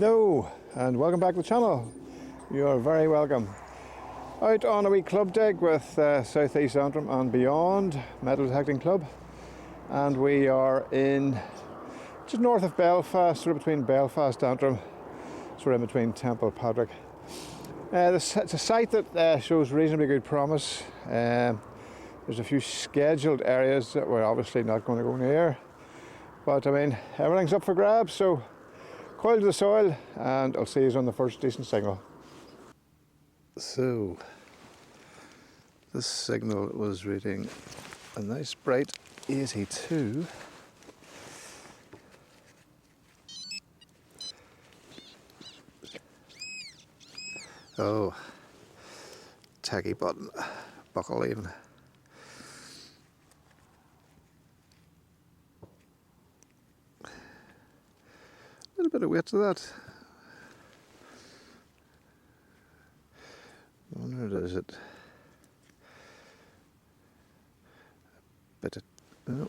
Hello and welcome back to the channel. You're very welcome. Out on a wee club dig with South East Antrim and Beyond Metal Detecting Club, and we are in just north of Belfast, sort of between Belfast and Antrim, sort of in between Temple Patrick. It's a site that shows reasonably good promise. There's a few scheduled areas that we're obviously not going to go near, but I mean everything's up for grabs, so coil to the soil and I'll see you on the first decent signal. So this signal was reading a nice bright 82. Oh, tacky button, buckle even. A little bit of weight to that. I wonder, is it a bit of, no,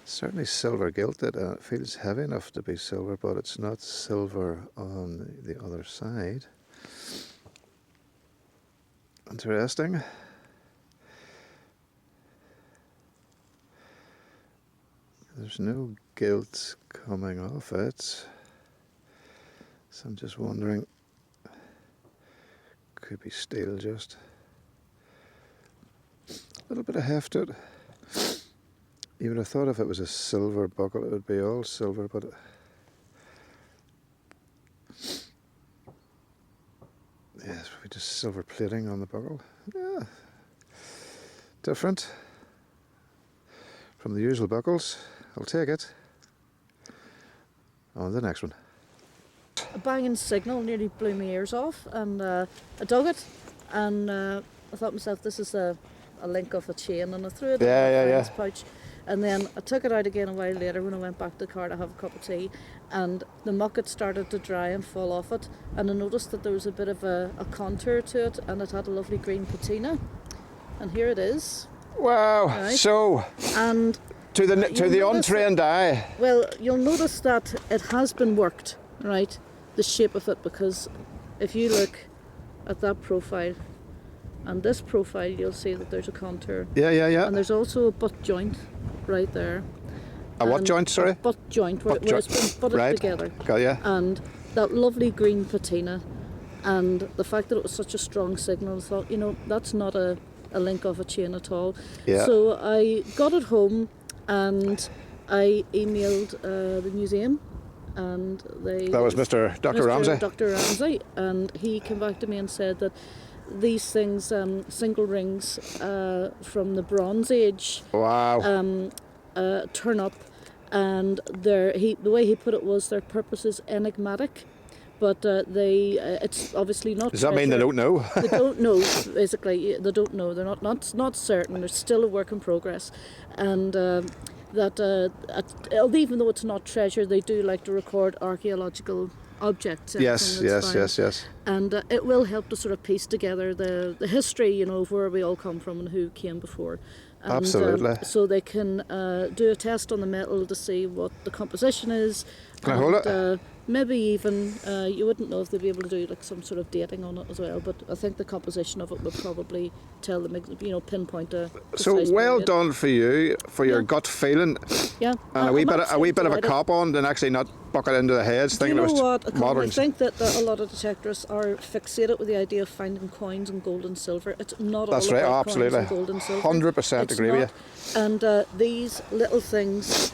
certainly silver gilded, and it feels heavy enough to be silver, but it's not silver on the other side. Interesting. There's no gilt coming off it, so I'm just wondering, could be steel just. A little bit of heft to it. You would have thought if it was a silver buckle it would be all silver, but yeah, it's probably just silver plating on the buckle. Yeah, different from the usual buckles. I'll take it. On to the next one. A banging signal nearly blew my ears off, and I dug it, and I thought to myself, this is a link of a chain, and I threw it in my friend's pouch, and then I took it out again a while later when I went back to the car to have a cup of tea, and the muck had started to dry and fall off it, and I noticed that there was a bit of a contour to it, and it had a lovely green patina, and here it is. Wow! Right. So, and to the untrained eye, well, you'll notice that it has been worked, right? The shape of it, because if you look at that profile and this profile, you'll see that there's a contour. Yeah. And there's also a butt joint right there. A what joint, sorry? A butt joint, where it's been butted right. together. Got ya. And that lovely green patina, and the fact that it was such a strong signal, I thought, you know, that's not a link of a chain at all. Yeah. So I got it home and I emailed the museum, and that was Dr. Ramsey. Dr. Ramsey, and he came back to me and said that these things, single rings from the Bronze Age, wow, turn up, and the way he put it was their purpose is enigmatic, but it's obviously not. Does that treasure. mean they don't know? They don't know. Basically, they don't know. They're not certain. They're still a work in progress, and. Even though it's not treasure, they do like to record archaeological objects. Yes. And it will help to sort of piece together the history, you know, of where we all come from and who came before. And, absolutely. So they can do a test on the metal to see what the composition is. Can I hold it? Maybe even, you wouldn't know if they'd be able to do like some sort of dating on it as well, but I think the composition of it would probably tell them, you know, pinpoint a so well period. Done for you, for your gut feeling. Yeah. And a wee bit of a cop on, than actually not bucket into the heads, thinking it was modern. I think that a lot of detectorists are fixated with the idea of finding coins and gold and silver. It's not That's all right, about absolutely. coins and gold and silver. 100% agree with you. And these little things,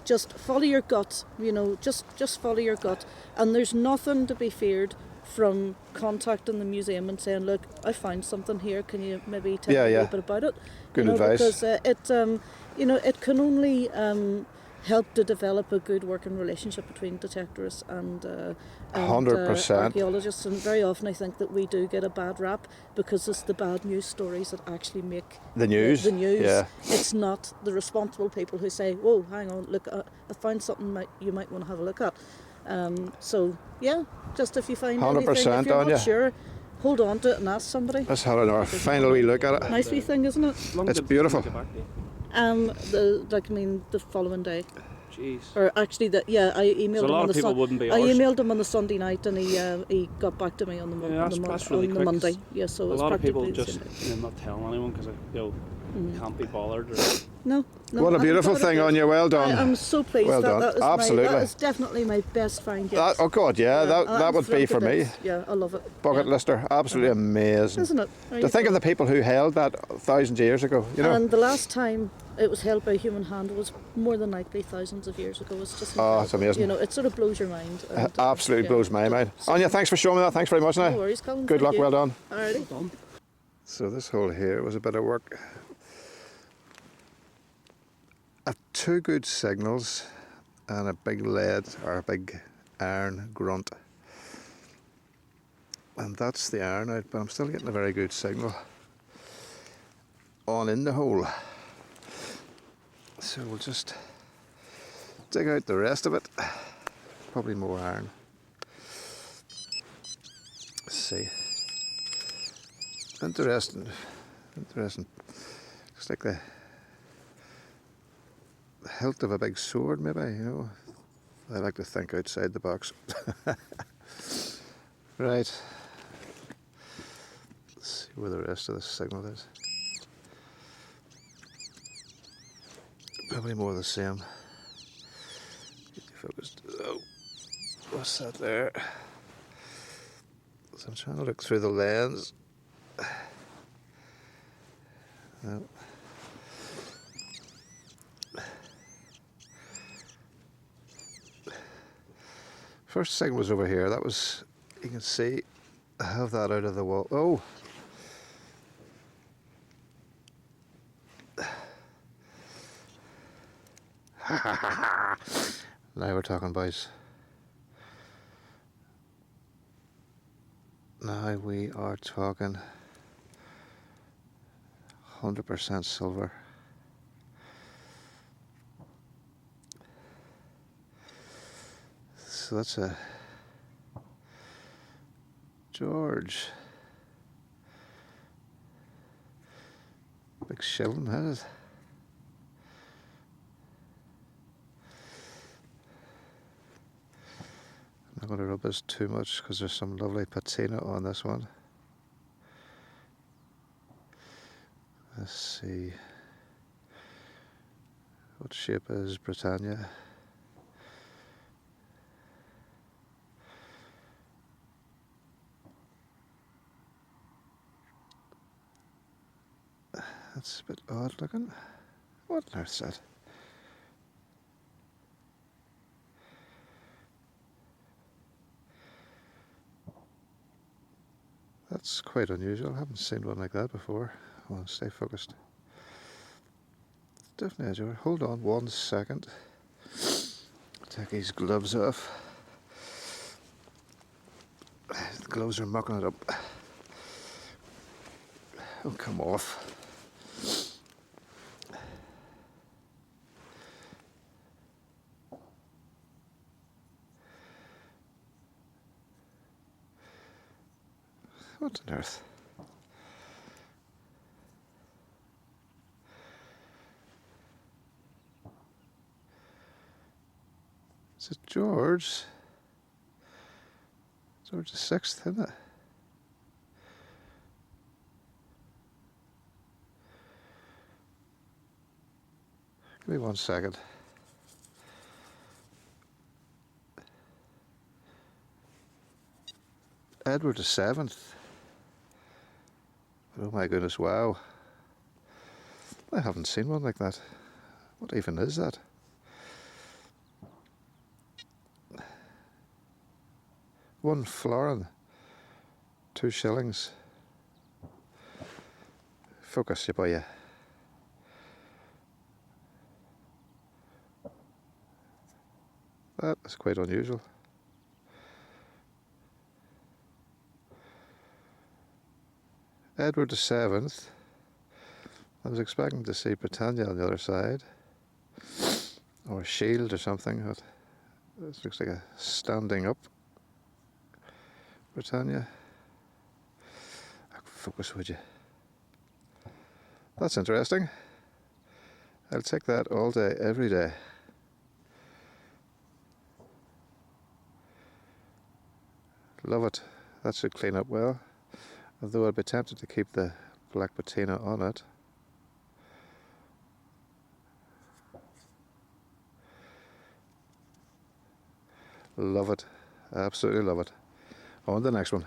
just follow your gut, you know, just follow your gut. And there's nothing to be feared from contacting the museum and saying, look, I found something here, can you maybe tell me a little bit about it? Good advice. Because it can only help to develop a good working relationship between detectorists and 100%. Archaeologists, and very often I think that we do get a bad rap because it's the bad news stories that actually make the news. The news. Yeah. It's not the responsible people who say, whoa, hang on, look, I found something you might want to have a look at. So yeah, just if you find 100% anything, if you're on not sure, hold on to it and ask somebody. Let's have our final wee look at it. Nice wee thing, isn't it? It's beautiful. The following day. Jeez. Or actually, I emailed him a lot on of the people wouldn't be I arsed. emailed him on the Sunday night, and he got back to me on That's really quick. Monday. Yeah, so a it's lot of people practically the just same day. not telling anyone because can't be bothered. Or... No. What a beautiful thing on you. Well done. I'm so pleased. Well done. Absolutely. That is definitely my best find yet. Oh God, yeah, that would be for me. Yeah, I love it. Bucket lister, absolutely amazing. Isn't it? To think of the people who held that thousands of years ago, you know. And the last time it was held by a human hand was more than likely thousands of years ago. It's just incredible. It's amazing. You know, it sort of blows your mind. And, absolutely blows my mind. Anya, thanks for showing me that. Thanks very much now. No worries, Colin. Good luck, well done. Alrighty. Well done. So this hole here was a bit of work. I've 2 good signals and a big lead or a big iron grunt. And that's the iron out, but I'm still getting a very good signal on in the hole. So we'll just dig out the rest of it. Probably more iron. Let's see. Interesting. Looks like the hilt of a big sword, maybe, you know. I like to think outside the box. Right. Let's see where the rest of the signal is. Probably more the same. Get you focused. Oh, what's that there? So I'm trying to look through the lens. No. First signal was over here. That was, you can see, I have that out of the wall. Oh! Now we're talking, boys. Now we are talking 100% silver. So that's a George. Big shilling, that is. I'm not going to rub this too much because there's some lovely patina on this one. Let's see. What shape is Britannia? That's a bit odd looking. What on earth's that? That's quite unusual. I haven't seen one like that before. Hold on, stay focused. Definitely a George. Hold on 1 second. Take his gloves off. The gloves are mucking it up. Oh, come off. What on earth? Is it George? George the 6th, isn't it? Give me 1 second. Edward the 7th. Oh my goodness, wow. I haven't seen one like that. What even is that? One florin, 2 shillings. Focus, you boy. That is quite unusual. Edward the 7th. I was expecting to see Britannia on the other side, or a shield or something, but this looks like a standing up Britannia. Focus, would you? That's interesting. I'll take that all day, every day. Love it. That should clean up well. Although I'd be tempted to keep the black patina on it. Love it. Absolutely love it. On to the next one.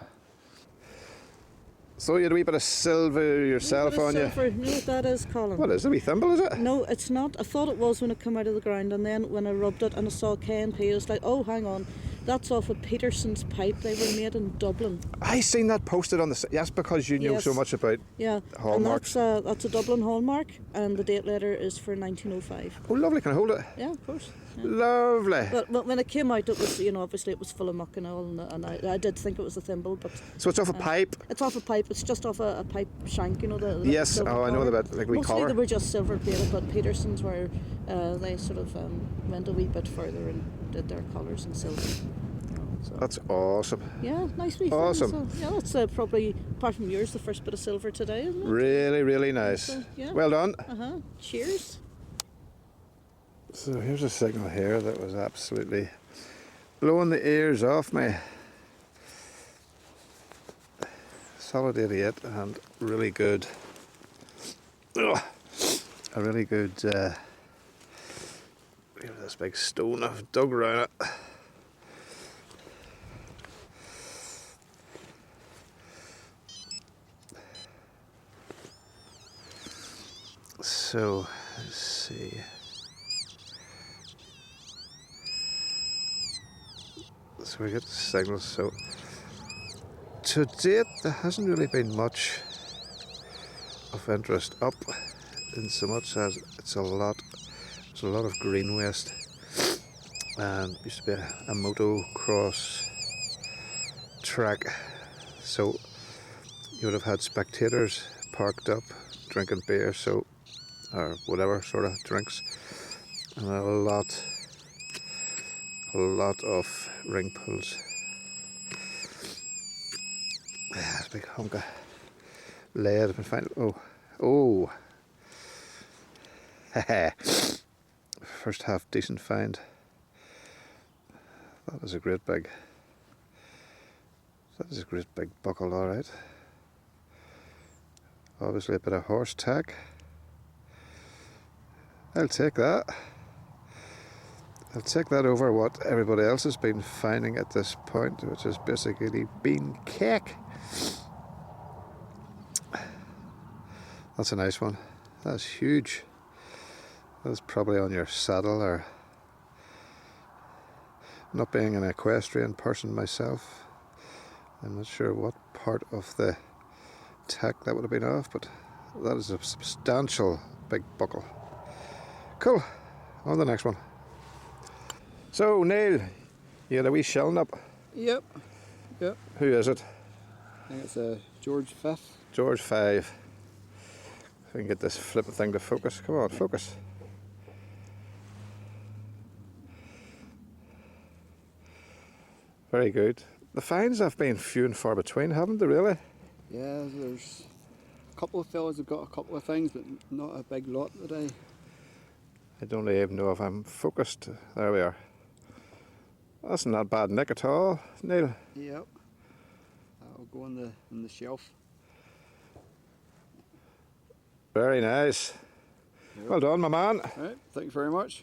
So you had a wee bit of silver yourself on you? You know what that is, Colin? What is it, a wee thimble, is it? No, it's not. I thought it was when it came out of the ground, and then when I rubbed it and I saw K&P, I was like, oh, hang on. That's off of Peterson's pipe. They were made in Dublin. I seen that posted on the... Yes, because you know so much about hallmarks. And that's a Dublin hallmark, and the date letter is for 1905. Oh, lovely. Can I hold it? Yeah, of course. Yeah. Lovely. But when it came out, it was, obviously it was full of muck and all, and I did think it was a thimble, but... So it's off a pipe? It's off a pipe. It's just off a pipe shank, the yes, oh, I know the bit, like we collar. Mostly they were just silver plated, but Peterson's were, they sort of went a wee bit further and did their colours in silver. So. That's awesome. Yeah, nice wee thing. Awesome. So, yeah, that's probably, apart from yours, the first bit of silver today, isn't it? Really, really nice. So, yeah. Well done. Cheers. So here's a signal here that was absolutely blowing the ears off me. Solid 88 and really good. Ugh, a really good. This big stone I've dug around it. So let's see. So we get the signals. So to date, there hasn't really been much of interest up, in so much as there's a lot of green waste. Used to be a motocross track, so you would have had spectators parked up drinking beer, or whatever sort of drinks, and a lot of ring pulls. There's a big hunk of lead I've been finding. Oh. First half decent find. That is a great big buckle, alright. Obviously a bit of horse tack. I'll take that. I'll take that over what everybody else has been finding at this point, which is basically bean cake. That's a nice one. That's huge. That's probably on your saddle, or not being an equestrian person myself, I'm not sure what part of the tack that would have been off, but that is a substantial big buckle. Cool. On to the next one. So, Neil, you had a wee shelling up. Yep. Who is it? I think it's George V. George V. If I can get this flipping thing to focus. Come on, focus. Very good. The finds have been few and far between, haven't they, really? Yeah, there's a couple of fellas have got a couple of things, but not a big lot today. I don't even know if I'm focused. There we are. That's not bad nick at all, Neil. Yep. That'll go on the shelf. Very nice. Yep. Well done, my man. Right, thank you very much.